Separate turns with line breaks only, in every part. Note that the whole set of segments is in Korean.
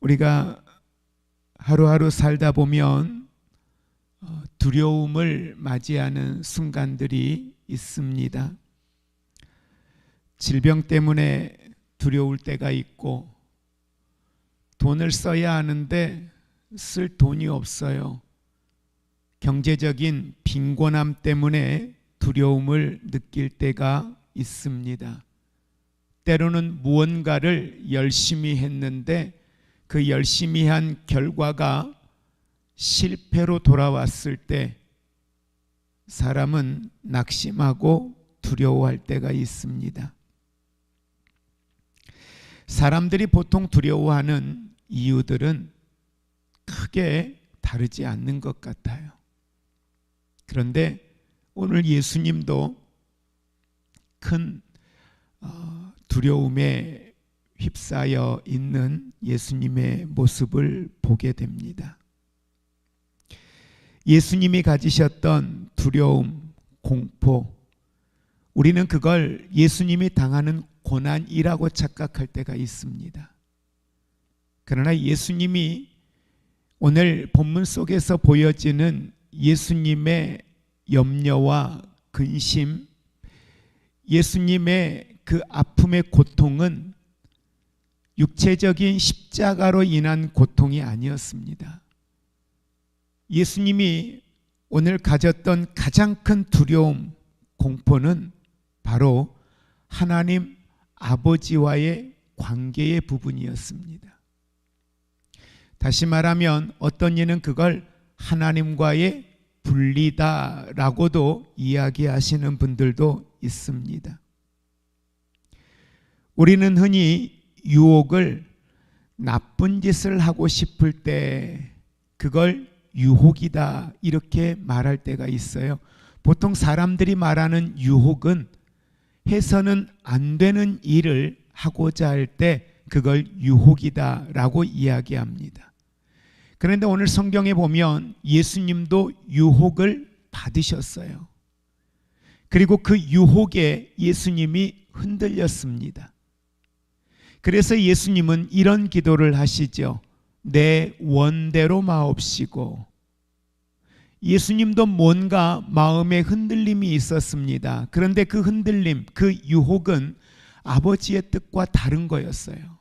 우리가 하루하루 살다 보면 두려움을 맞이하는 순간들이 있습니다. 질병 때문에 두려울 때가 있고, 돈을 써야 하는데 쓸 돈이 없어요. 경제적인 빈곤함 때문에 두려움을 느낄 때가 있습니다. 때로는 무언가를 열심히 했는데 그 열심히 한 결과가 실패로 돌아왔을 때 사람은 낙심하고 두려워할 때가 있습니다. 사람들이 보통 두려워하는 이유들은 크게 다르지 않는 것 같아요. 그런데 오늘 예수님도 큰 두려움에 휩싸여 있는 예수님의 모습을 보게 됩니다. 예수님이 가지셨던 두려움, 공포, 우리는 그걸 예수님이 당하는 고난이라고 착각할 때가 있습니다. 그러나 예수님이 오늘 본문 속에서 보여지는 예수님의 염려와 근심, 예수님의 그 아픔의 고통은 육체적인 십자가로 인한 고통이 아니었습니다. 예수님이 오늘 가졌던 가장 큰 두려움, 공포는 바로 하나님 아버지와의 관계의 부분이었습니다. 다시 말하면 어떤 이는 그걸 하나님과의 분리다라고도 이야기하시는 분들도 있습니다. 우리는 흔히 유혹을 나쁜 짓을 하고 싶을 때 그걸 유혹이다 이렇게 말할 때가 있어요. 보통 사람들이 말하는 유혹은 해서는 안 되는 일을 하고자 할 때 그걸 유혹이다라고 이야기합니다. 그런데 오늘 성경에 보면 예수님도 유혹을 받으셨어요. 그리고 그 유혹에 예수님이 흔들렸습니다. 그래서 예수님은 이런 기도를 하시죠. 내 원대로 마옵시고. 예수님도 뭔가 마음에 흔들림이 있었습니다. 그런데 그 흔들림, 그 유혹은 아버지의 뜻과 다른 거였어요.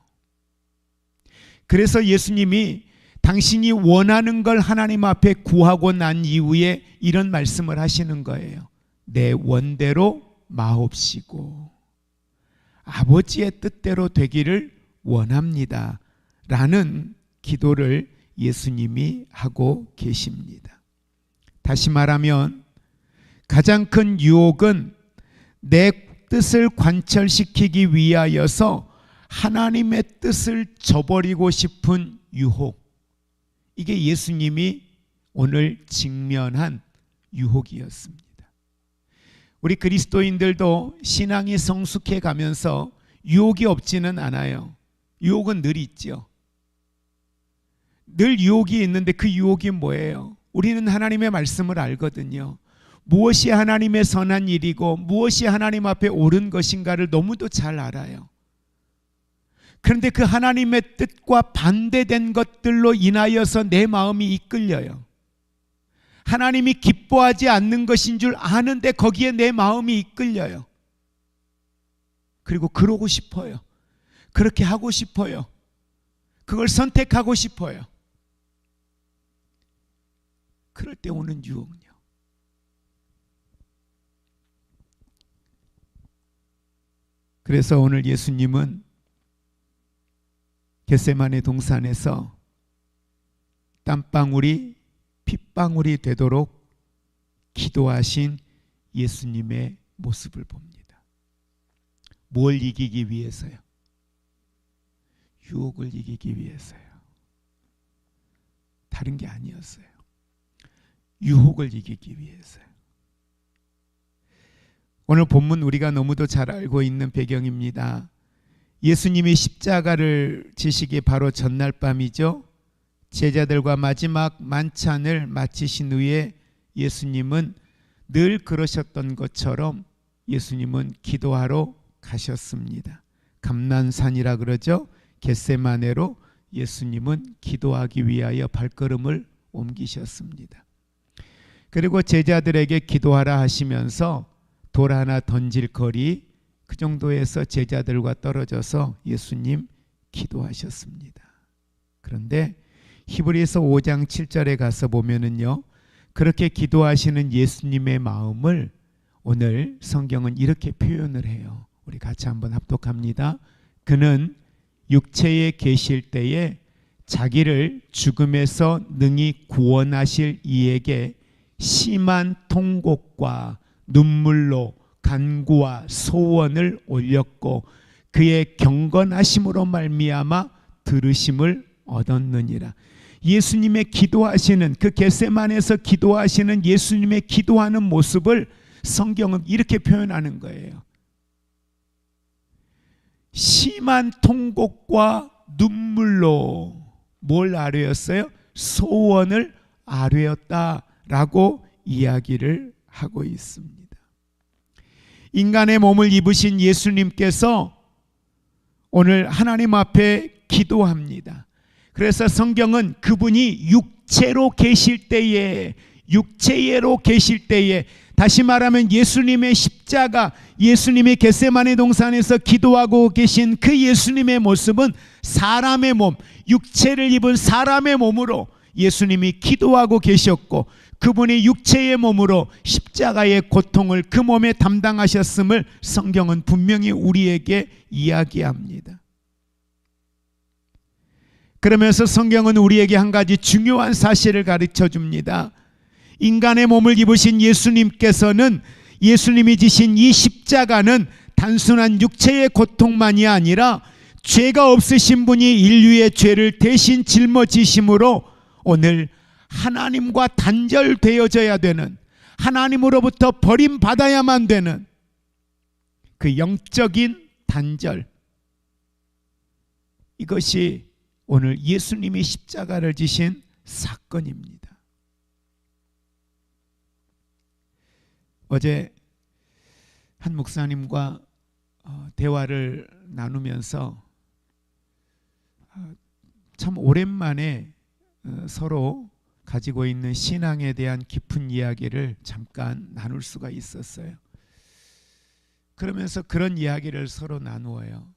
그래서 예수님이 당신이 원하는 걸 하나님 앞에 구하고 난 이후에 이런 말씀을 하시는 거예요. 내 원대로 마옵시고 아버지의 뜻대로 되기를 원합니다 라는 기도를 예수님이 하고 계십니다. 다시 말하면 가장 큰 유혹은 내 뜻을 관철시키기 위하여서 하나님의 뜻을 저버리고 싶은 유혹, 이게 예수님이 오늘 직면한 유혹이었습니다. 우리 그리스도인들도 신앙이 성숙해 가면서 유혹이 없지는 않아요. 유혹은 늘 있죠. 늘 유혹이 있는데 그 유혹이 뭐예요? 우리는 하나님의 말씀을 알거든요. 무엇이 하나님의 선한 일이고 무엇이 하나님 앞에 옳은 것인가를 너무도 잘 알아요. 그런데 그 하나님의 뜻과 반대된 것들로 인하여서 내 마음이 이끌려요. 하나님이 기뻐하지 않는 것인 줄 아는데 거기에 내 마음이 이끌려요. 그리고 그러고 싶어요. 그렇게 하고 싶어요. 그걸 선택하고 싶어요. 그럴 때 오는 유혹요. 그래서 오늘 예수님은 겟세마네 동산에서 땀방울이 핏방울이 되도록 기도하신 예수님의 모습을 봅니다. 뭘 이기기 위해서요? 유혹을 이기기 위해서요. 다른 게 아니었어요. 유혹을 이기기 위해서요. 오늘 본문 우리가 너무도 잘 알고 있는 배경입니다. 예수님이 십자가를 지시기 바로 전날 밤이죠. 제자들과 마지막 만찬을 마치신 후에 예수님은 늘 그러셨던 것처럼 예수님은 기도하러 가셨습니다. 감난산이라 그러죠. 겟세마네로 예수님은 기도하기 위하여 발걸음을 옮기셨습니다. 그리고 제자들에게 기도하라 하시면서 돌 하나 던질 거리 그 정도에서 제자들과 떨어져서 예수님 기도하셨습니다. 그런데 히브리서 5장 7절에 가서 보면은요, 그렇게 기도하시는 예수님의 마음을 오늘 성경은 이렇게 표현을 해요. 우리 같이 한번 합독합니다. 그는 육체에 계실 때에 자기를 죽음에서 능히 구원하실 이에게 심한 통곡과 눈물로 간구와 소원을 올렸고 그의 경건하심으로 말미암아 들으심을 얻었느니라. 예수님의 기도하시는 그 겟세마네에서 기도하시는 예수님의 기도하는 모습을 성경은 이렇게 표현하는 거예요. 심한 통곡과 눈물로 뭘 아뢰었어요? 소원을 아뢰었다라고 이야기를 하고 있습니다. 인간의 몸을 입으신 예수님께서 오늘 하나님 앞에 기도합니다. 그래서 성경은 그분이 육체로 계실 때에 다시 말하면 예수님의 십자가, 예수님이 겟세마네 동산에서 기도하고 계신 그 예수님의 모습은 사람의 몸, 육체를 입은 사람의 몸으로 예수님이 기도하고 계셨고 그분이 육체의 몸으로 십자가의 고통을 그 몸에 담당하셨음을 성경은 분명히 우리에게 이야기합니다. 그러면서 성경은 우리에게 한 가지 중요한 사실을 가르쳐 줍니다. 인간의 몸을 입으신 예수님께서는 예수님이 지신 이 십자가는 단순한 육체의 고통만이 아니라 죄가 없으신 분이 인류의 죄를 대신 짊어지심으로 오늘 하나님과 단절되어져야 되는, 하나님으로부터 버림받아야만 되는 그 영적인 단절, 이것이 오늘 예수님이 십자가를 지신 사건입니다. 어제 한 목사님과 대화를 나누면서 참 오랜만에 서로 가지고 있는 신앙에 대한 깊은 이야기를 잠깐 나눌 수가 있었어요. 그러면서 그런 이야기를 서로 나누어요.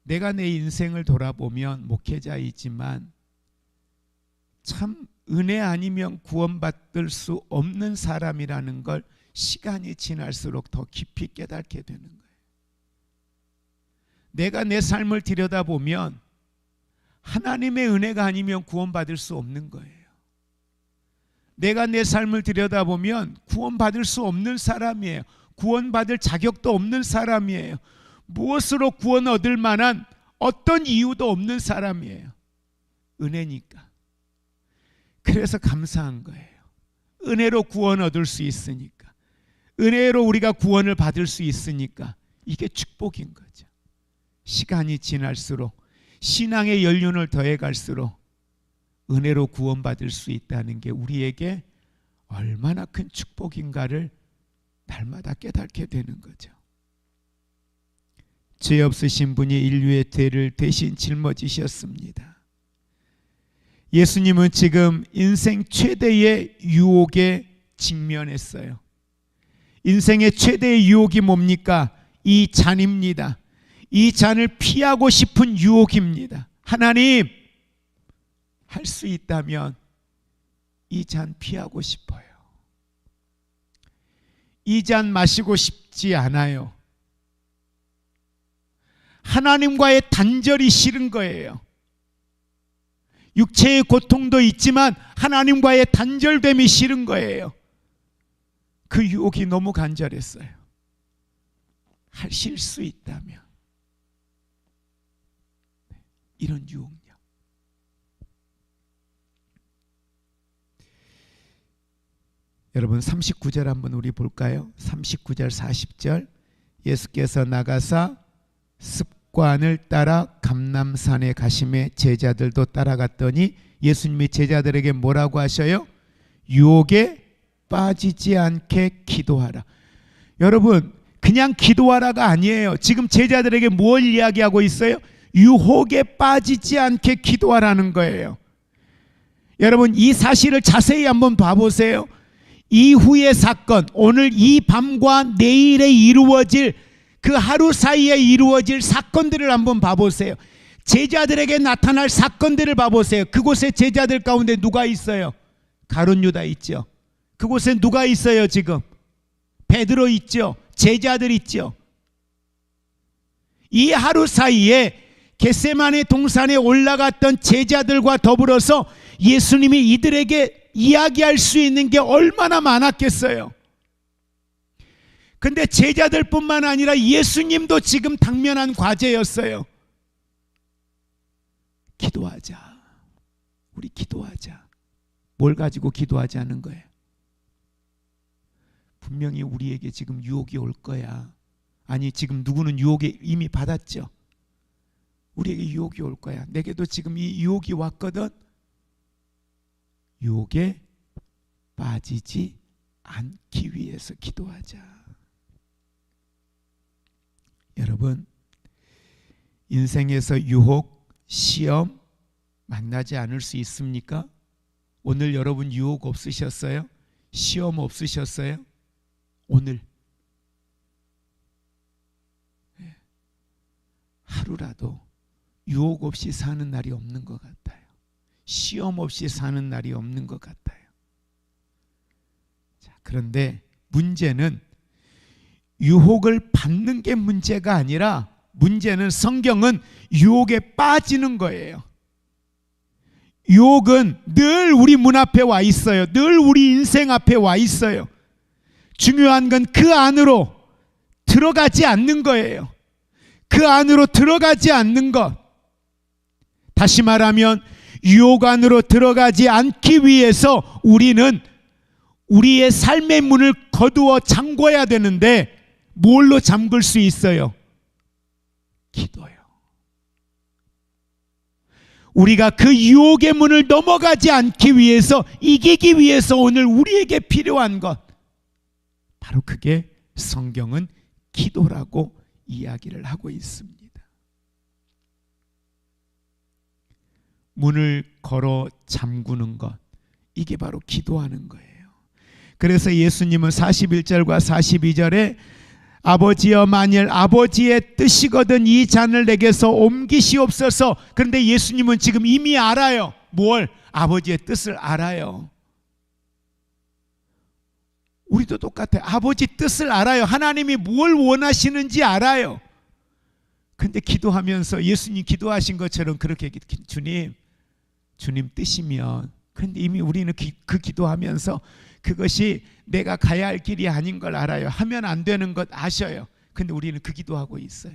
내가 내 인생을 돌아보면 목회자이지만 참 은혜 아니면 구원받을 수 없는 사람이라는 걸 시간이 지날수록 더 깊이 깨닫게 되는 거예요. 내가 내 삶을 들여다보면 하나님의 은혜가 아니면 구원받을 수 없는 거예요. 내가 내 삶을 들여다보면 구원받을 수 없는 사람이에요. 구원받을 자격도 없는 사람이에요. 무엇으로 구원 얻을 만한 어떤 이유도 없는 사람이에요. 은혜니까. 그래서 감사한 거예요. 은혜로 구원 얻을 수 있으니까, 은혜로 우리가 구원을 받을 수 있으니까 이게 축복인 거죠. 시간이 지날수록, 신앙의 연륜을 더해갈수록 은혜로 구원받을 수 있다는 게 우리에게 얼마나 큰 축복인가를 날마다 깨닫게 되는 거죠. 죄 없으신 분이 인류의 죄를 대신 짊어지셨습니다. 예수님은 지금 인생 최대의 유혹에 직면했어요. 인생의 최대의 유혹이 뭡니까? 이 잔입니다. 이 잔을 피하고 싶은 유혹입니다. 하나님, 할 수 있다면 이 잔 피하고 싶어요. 이 잔 마시고 싶지 않아요. 하나님과의 단절이 싫은 거예요. 육체의 고통도 있지만 하나님과의 단절됨이 싫은 거예요. 그 유혹이 너무 간절했어요. 하실 수 있다면. 이런 유혹력. 여러분 39절 한번 우리 볼까요? 39절 40절 예수께서 나가사 습관을 따라 감람산에 가심에 제자들도 따라갔더니 예수님이 제자들에게 뭐라고 하셔요? 유혹에 빠지지 않게 기도하라. 여러분 그냥 기도하라가 아니에요. 지금 제자들에게 뭘 이야기하고 있어요? 유혹에 빠지지 않게 기도하라는 거예요. 여러분, 이 사실을 자세히 한번 봐보세요. 이후의 사건, 오늘 이 밤과 내일에 이루어질 그 하루 사이에 이루어질 사건들을 한번 봐보세요. 제자들에게 나타날 사건들을 봐보세요. 그곳에 제자들 가운데 누가 있어요? 가룟 유다 있죠. 그곳에 누가 있어요 지금? 베드로 있죠. 제자들 있죠. 이 하루 사이에 겟세마네 동산에 올라갔던 제자들과 더불어서 예수님이 이들에게 이야기할 수 있는 게 얼마나 많았겠어요. 근데 제자들뿐만 아니라 예수님도 지금 당면한 과제였어요. 기도하자. 우리 기도하자. 뭘 가지고 기도하자는 거예요? 분명히 우리에게 지금 유혹이 올 거야. 아니, 지금 누구는 유혹에 이미 받았죠. 우리에게 유혹이 올 거야. 내게도 지금 이 유혹이 왔거든. 유혹에 빠지지 않기 위해서 기도하자. 여러분, 인생에서 유혹, 시험 만나지 않을 수 있습니까? 오늘 여러분 유혹 없으셨어요? 시험 없으셨어요? 오늘 하루라도 유혹 없이 사는 날이 없는 것 같아요. 시험 없이 사는 날이 없는 것 같아요. 자, 그런데 문제는 유혹을 받는 게 문제가 아니라, 문제는 성경은 유혹에 빠지는 거예요. 유혹은 늘 우리 문 앞에 와 있어요. 늘 우리 인생 앞에 와 있어요. 중요한 건 그 안으로 들어가지 않는 거예요. 그 안으로 들어가지 않는 것. 다시 말하면 유혹 안으로 들어가지 않기 위해서 우리는 우리의 삶의 문을 거두어 잠궈야 되는데, 뭘로 잠글 수 있어요? 기도요. 우리가 그 유혹의 문을 넘어가지 않기 위해서, 이기기 위해서 오늘 우리에게 필요한 것, 바로 그게 성경은 기도라고 이야기를 하고 있습니다. 문을 걸어 잠그는 것, 이게 바로 기도하는 거예요. 그래서 예수님은 41절과 42절에 아버지여, 만일 아버지의 뜻이거든 이 잔을 내게서 옮기시옵소서. 그런데 예수님은 지금 이미 알아요. 뭘? 아버지의 뜻을 알아요. 우리도 똑같아요. 아버지 뜻을 알아요. 하나님이 뭘 원하시는지 알아요. 근데 기도하면서 예수님 기도하신 것처럼 그렇게, 주님 뜻이면, 근데 이미 우리는 그 기도하면서 그것이 내가 가야 할 길이 아닌 걸 알아요. 하면 안 되는 것 아셔요. 근데 우리는 그 기도하고 있어요.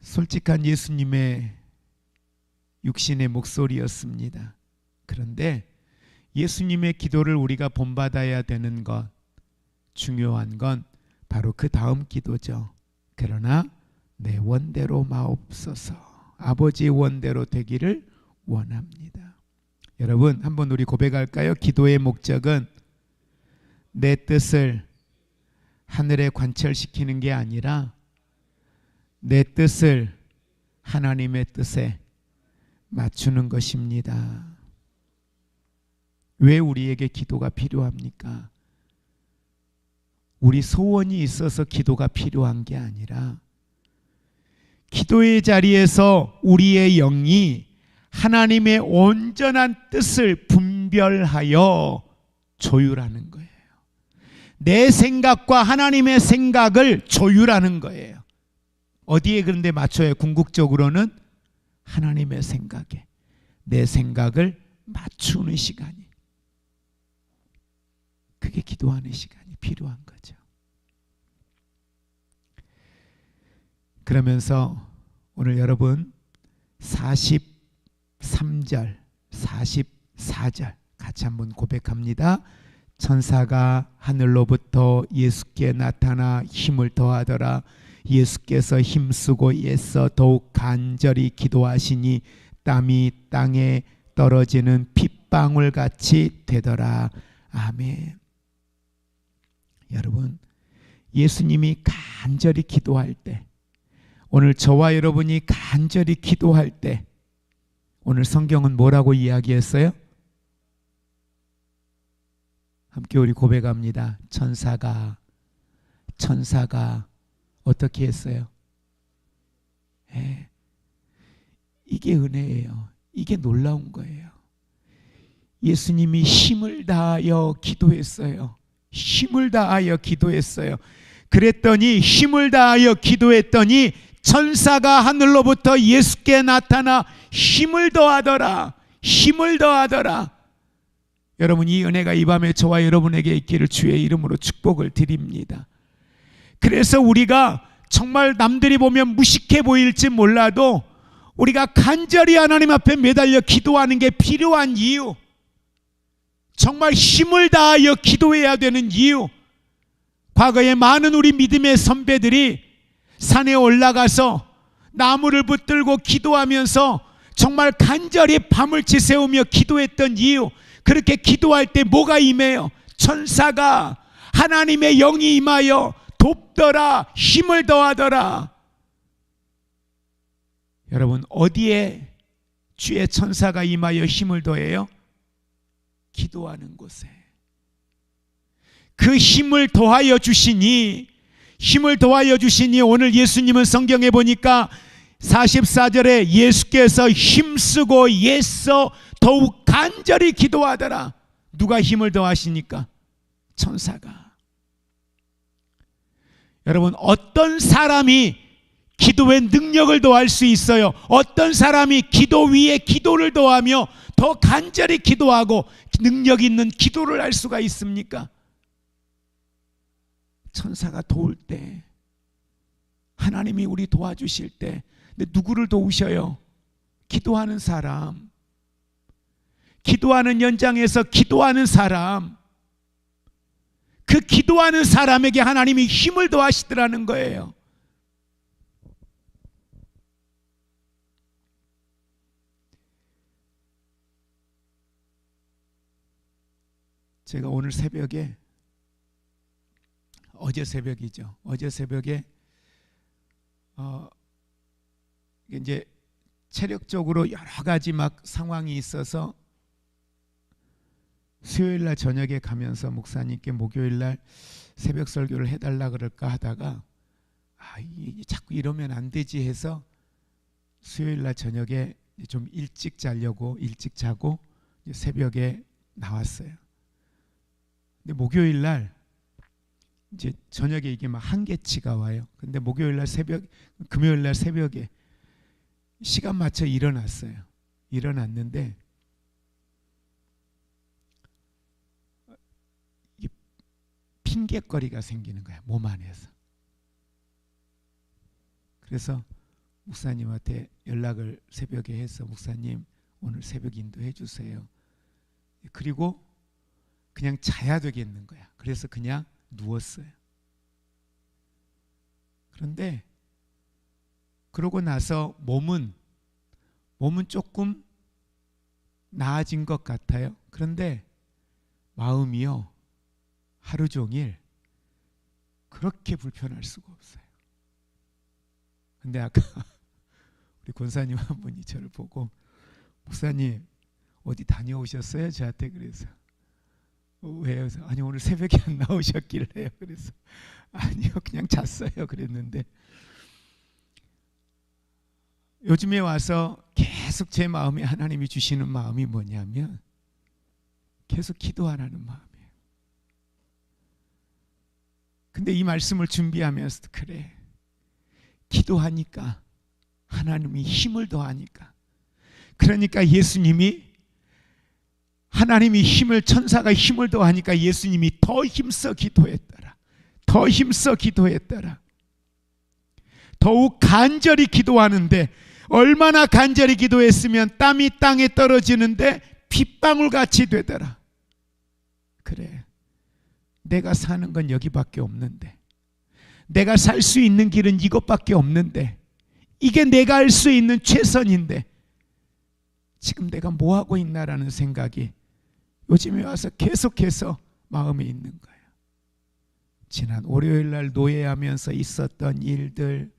솔직한 예수님의 육신의 목소리였습니다. 그런데 예수님의 기도를 우리가 본받아야 되는 것, 중요한 건 바로 그 다음 기도죠. 그러나 내 원대로 마옵소서. 아버지의 원대로 되기를 원합니다. 여러분, 한번 우리 고백할까요? 기도의 목적은 내 뜻을 하늘에 관철시키는 게 아니라 내 뜻을 하나님의 뜻에 맞추는 것입니다. 왜 우리에게 기도가 필요합니까? 우리 소원이 있어서 기도가 필요한 게 아니라, 기도의 자리에서 우리의 영이 하나님의 온전한 뜻을 분별하여 조율하는 거예요. 내 생각과 하나님의 생각을 조율하는 거예요. 어디에 그런데 맞춰요? 궁극적으로는 하나님의 생각에 내 생각을 맞추는 시간이, 그게 기도하는 시간이 필요한 거죠. 그러면서 오늘 여러분 43절, 44절 같이 한번 고백합니다. 천사가 하늘로부터 예수께 나타나 힘을 더하더라. 예수께서 힘쓰고 애써 더욱 간절히 기도하시니 땀이 땅에 떨어지는 핏방울 같이 되더라. 아멘. 여러분, 예수님이 간절히 기도할 때, 오늘 저와 여러분이 간절히 기도할 때, 오늘 성경은 뭐라고 이야기했어요? 함께 우리 고백합니다. 천사가 어떻게 했어요? 이게 은혜예요. 이게 놀라운 거예요. 예수님이 힘을 다하여 기도했어요. 힘을 다하여 기도했어요. 그랬더니 힘을 다하여 기도했더니 천사가 하늘로부터 예수께 나타나 힘을 더하더라. 힘을 더하더라. 여러분, 이 은혜가 이 밤에 저와 여러분에게 있기를 주의 이름으로 축복을 드립니다. 그래서 우리가 정말 남들이 보면 무식해 보일지 몰라도 우리가 간절히 하나님 앞에 매달려 기도하는 게 필요한 이유, 정말 힘을 다하여 기도해야 되는 이유, 과거에 많은 우리 믿음의 선배들이 산에 올라가서 나무를 붙들고 기도하면서 정말 간절히 밤을 지새우며 기도했던 이유, 그렇게 기도할 때 뭐가 임해요? 천사가, 하나님의 영이 임하여 돕더라, 힘을 더하더라. 여러분, 어디에 주의 천사가 임하여 힘을 더해요? 기도하는 곳에. 그 힘을 더하여 주시니 오늘 예수님은 성경에 보니까 44절에 예수께서 힘쓰고 애써 더욱 간절히 기도하더라. 누가 힘을 더하시니까? 천사가. 여러분, 어떤 사람이 기도의 능력을 더할 수 있어요? 어떤 사람이 기도 위에 기도를 더하며 더 간절히 기도하고 능력 있는 기도를 할 수가 있습니까? 천사가 도울 때, 하나님이 우리 도와주실 때. 근데 누구를 도우셔요? 기도하는 사람, 기도하는 현장에서 기도하는 사람, 그 기도하는 사람에게 하나님이 힘을 더하시더라는 거예요. 제가 오늘 새벽에, 어제 새벽이죠. 어제 새벽에 이제 체력적으로 여러 가지 막 상황이 있어서 수요일 날 저녁에 가면서 목사님께 목요일 날 새벽 설교를 해달라 그럴까 하다가 자꾸 이러면 안 되지 해서 수요일 날 저녁에 좀 일찍 자려고 일찍 자고 새벽에 나왔어요. 근데 목요일 날 이제 저녁에 이게 막 한계치가 와요. 근데 목요일 날 금요일 날 새벽에 시간 맞춰 일어났어요. 일어났는데 이게 핑계거리가 생기는 거야, 몸 안에서. 그래서 목사님한테 연락을 새벽에 해서, 목사님 오늘 새벽 인도해 주세요. 그리고 그냥 자야 되겠는 거야. 그래서 그냥 누웠어요. 그런데 그러고 나서 몸은 조금 나아진 것 같아요. 그런데 마음이요, 하루 종일 그렇게 불편할 수가 없어요. 근데 아까 우리 권사님 한 분이 저를 보고, 목사님 어디 다녀오셨어요? 저한테. 그래서 왜요? 아니 오늘 새벽에 안 나오셨길래요. 그래서 아니요, 그냥 잤어요. 그랬는데 요즘에 와서 계속 제 마음에 하나님이 주시는 마음이 뭐냐면 계속 기도하라는 마음이에요. 근데 이 말씀을 준비하면서 그래, 기도하니까 하나님이 힘을 더하니까, 그러니까 예수님이, 하나님이 천사가 힘을 더하니까 예수님이 더 힘써 기도했더라. 더 힘써 기도했더라. 더욱 간절히 기도하는데, 얼마나 간절히 기도했으면 땀이 땅에 떨어지는데 핏방울같이 되더라. 그래, 내가 사는 건 여기밖에 없는데, 내가 살 수 있는 길은 이것밖에 없는데, 이게 내가 할 수 있는 최선인데 지금 내가 뭐 하고 있나라는 생각이 요즘에 와서 계속해서 마음에 있는 거예요. 지난 월요일 날 노예하면서 있었던 일들,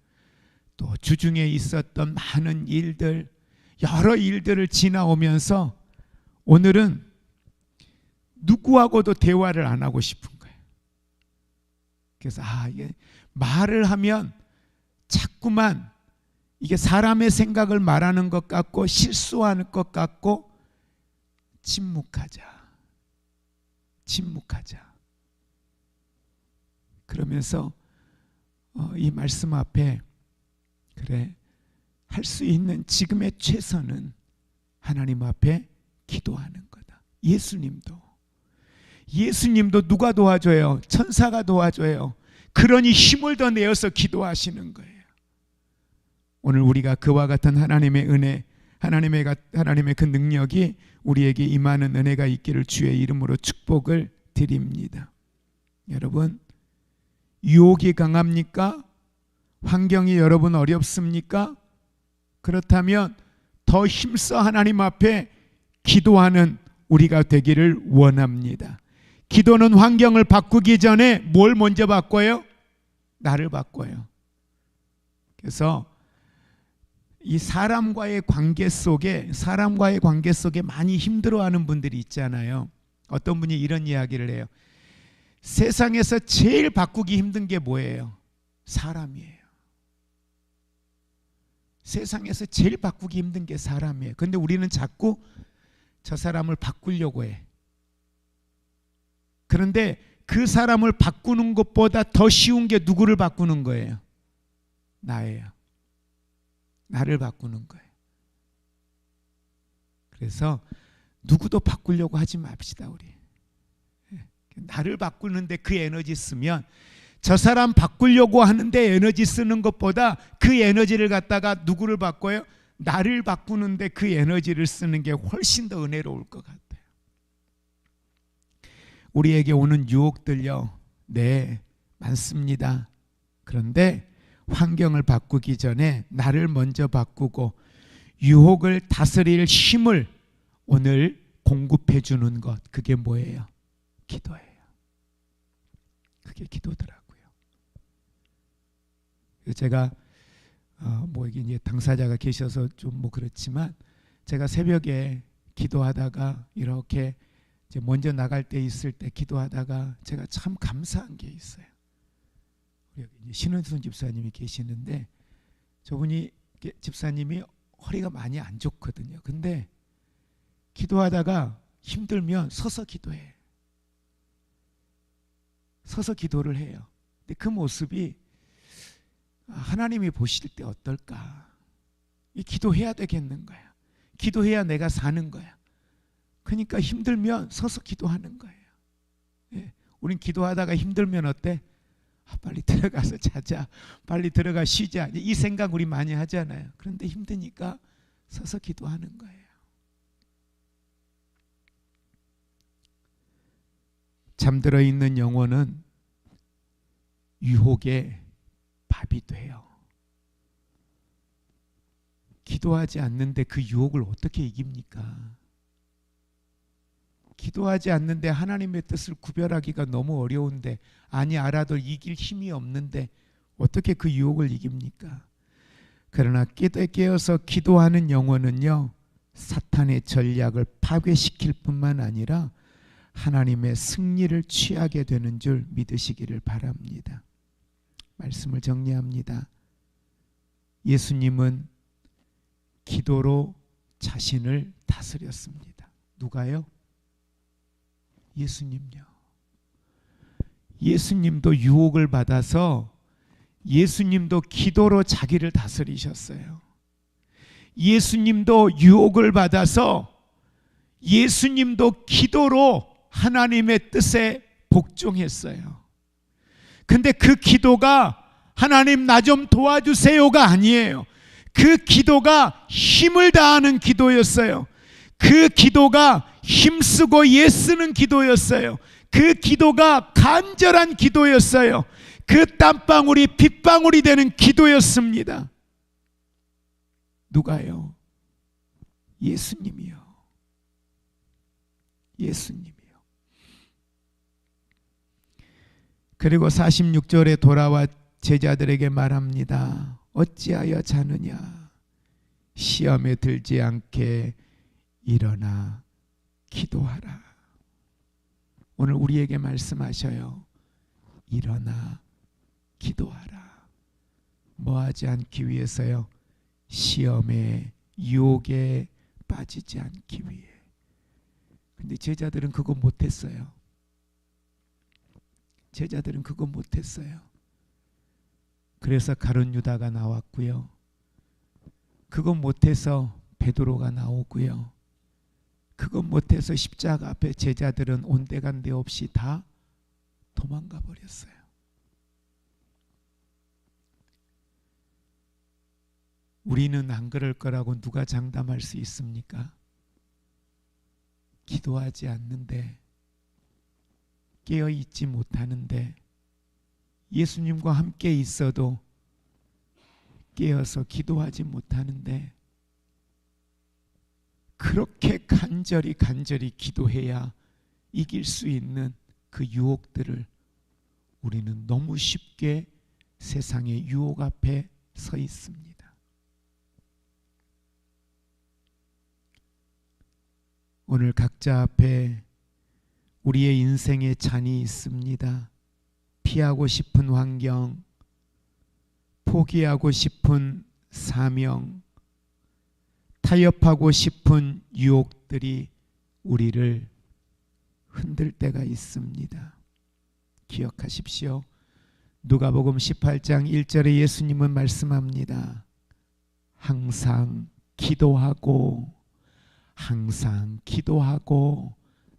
또 주중에 있었던 많은 일들, 여러 일들을 지나오면서 오늘은 누구하고도 대화를 안 하고 싶은 거예요. 그래서 이게 말을 하면 자꾸만 이게 사람의 생각을 말하는 것 같고 실수하는 것 같고 침묵하자. 그러면서 이 말씀 앞에 그래, 할 수 있는 지금의 최선은 하나님 앞에 기도하는 거다. 예수님도 누가 도와줘요? 천사가 도와줘요. 그러니 힘을 더 내어서 기도하시는 거예요. 오늘 우리가 그와 같은 하나님의 은혜, 하나님의 그 능력이 우리에게 임하는 은혜가 있기를 주의 이름으로 축복을 드립니다. 여러분, 유혹이 강합니까? 환경이 여러분 어렵습니까? 그렇다면 더 힘써 하나님 앞에 기도하는 우리가 되기를 원합니다. 기도는 환경을 바꾸기 전에 뭘 먼저 바꿔요? 나를 바꿔요. 그래서 이 사람과의 관계 속에 많이 힘들어하는 분들이 있잖아요. 어떤 분이 이런 이야기를 해요. 세상에서 제일 바꾸기 힘든 게 뭐예요? 사람이에요. 세상에서 제일 바꾸기 힘든 게 사람이에요. 그런데 우리는 자꾸 저 사람을 바꾸려고 해. 그런데 그 사람을 바꾸는 것보다 더 쉬운 게 누구를 바꾸는 거예요? 나예요. 나를 바꾸는 거예요. 그래서 누구도 바꾸려고 하지 맙시다. 우리 나를 바꾸는데 그 에너지 쓰면, 저 사람 바꾸려고 하는데 에너지 쓰는 것보다 그 에너지를 갖다가 누구를 바꿔요? 나를 바꾸는데 그 에너지를 쓰는 게 훨씬 더 은혜로울 것 같아요. 우리에게 오는 유혹들요, 네, 많습니다. 그런데 환경을 바꾸기 전에 나를 먼저 바꾸고 유혹을 다스릴 힘을 오늘 공급해 주는 것, 그게 뭐예요? 기도예요. 그게 기도더라고요. 제가 이게 당사자가 계셔서 좀 그렇지만, 제가 새벽에 기도하다가 이렇게 이제 먼저 나갈 때 있을 때 기도하다가 제가 참 감사한 게 있어요. 여기 신은순 집사님이 계시는데, 저분이 집사님이 허리가 많이 안 좋거든요. 근데 기도하다가 힘들면 서서 기도해. 서서 기도를 해요. 근데 그 모습이 하나님이 보실 때 어떨까? 기도해야 되겠는 거야. 기도해야 내가 사는 거야. 그러니까 힘들면 서서 기도하는 거예요. 예. 우린 기도하다가 힘들면 어때? 빨리 들어가서 자자, 빨리 들어가 쉬자, 이 생각 우리 많이 하잖아요. 그런데 힘드니까 서서 기도하는 거예요. 잠들어 있는 영혼은 유혹의 밥이 돼요. 기도하지 않는데 그 유혹을 어떻게 이깁니까? 기도하지 않는데 하나님의 뜻을 구별하기가 너무 어려운데, 아니 알아도 이길 힘이 없는데 어떻게 그 유혹을 이깁니까? 그러나 깨어서 기도하는 영혼은요, 사탄의 전략을 파괴시킬 뿐만 아니라 하나님의 승리를 취하게 되는 줄 믿으시기를 바랍니다. 말씀을 정리합니다. 예수님은 기도로 자신을 다스렸습니다. 누가요? 예수님요. 예수님도 유혹을 받아서 예수님도 기도로 자기를 다스리셨어요. 예수님도 유혹을 받아서 예수님도 기도로 하나님의 뜻에 복종했어요. 근데 그 기도가 하나님 나 좀 도와주세요가 아니에요. 그 기도가 힘을 다하는 기도였어요. 그 기도가 힘쓰고 애쓰는 기도였어요. 그 기도가 간절한 기도였어요. 그 땀방울이 빗방울이 되는 기도였습니다. 누가요? 예수님이요. 예수님이요. 그리고 46절에 돌아와 제자들에게 말합니다. 어찌하여 자느냐? 시험에 들지 않게 일어나 기도하라. 오늘 우리에게 말씀하셔요. 일어나 기도하라. 뭐하지 않기 위해서요? 시험에 유혹에 빠지지 않기 위해. 근데 제자들은 그거 못했어요. 제자들은 그거 못했어요. 그래서 가룟 유다가 나왔고요. 그거 못해서 베드로가 나오고요. 그거 못해서 십자가 앞에 제자들은 온데간데 없이 다 도망가 버렸어요. 우리는 안 그럴 거라고 누가 장담할 수 있습니까? 기도하지 않는데, 깨어있지 못하는데, 예수님과 함께 있어도 깨어서 기도하지 못하는데, 그렇게 간절히 기도해야 이길 수 있는 그 유혹들을 우리는 너무 쉽게 세상의 유혹 앞에 서 있습니다. 오늘 각자 앞에 우리의 인생의 잔이 있습니다. 피하고 싶은 환경, 포기하고 싶은 사명, 타협하고 싶은 유혹들이 우리를 흔들 때가 있습니다. 기억하십시오. 누가복음 18장 1절에 예수님은 말씀합니다. 항상 기도하고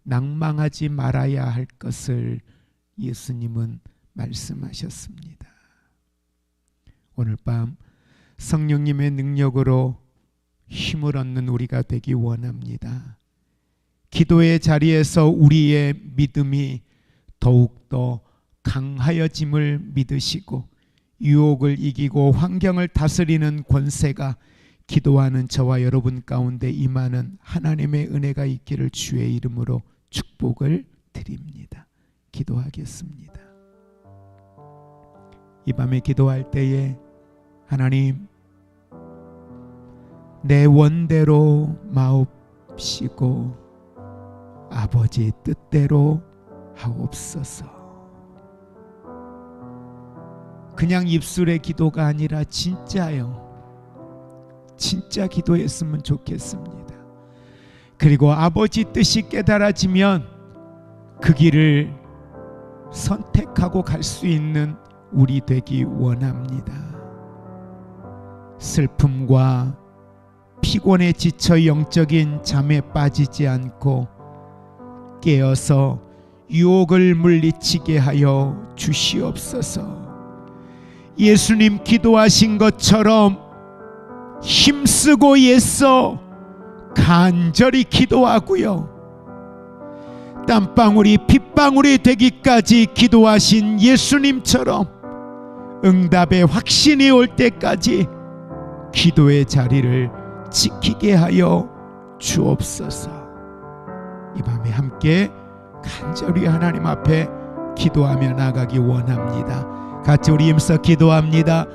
낭망하지 말아야 할 것을 예수님은 말씀하셨습니다. 오늘 밤 성령님의 능력으로 힘을 얻는 우리가 되기 원합니다. 기도의 자리에서 우리의 믿음이 더욱더 강하여짐을 믿으시고 유혹을 이기고 환경을 다스리는 권세가 기도하는 저와 여러분 가운데 임하는 하나님의 은혜가 있기를 주의 이름으로 축복을 드립니다. 기도하겠습니다. 이 밤에 기도할 때에 하나님, 내 원대로 마옵시고 아버지 뜻대로 하옵소서. 그냥 입술의 기도가 아니라 진짜요. 진짜 기도했으면 좋겠습니다. 그리고 아버지 뜻이 깨달아지면 그 길을 선택하고 갈 수 있는 우리 되기 원합니다. 슬픔과 피곤에 지쳐 영적인 잠에 빠지지 않고 깨어서 유혹을 물리치게 하여 주시옵소서. 예수님 기도하신 것처럼 힘쓰고 애써 간절히 기도하고요, 땀방울이 핏방울이 되기까지 기도하신 예수님처럼 응답의 확신이 올 때까지 기도의 자리를 지키게 하여 주옵소서. 이 밤에 함께 간절히 하나님 앞에 기도하며 나가기 원합니다. 같이 우리 힘써 기도합니다.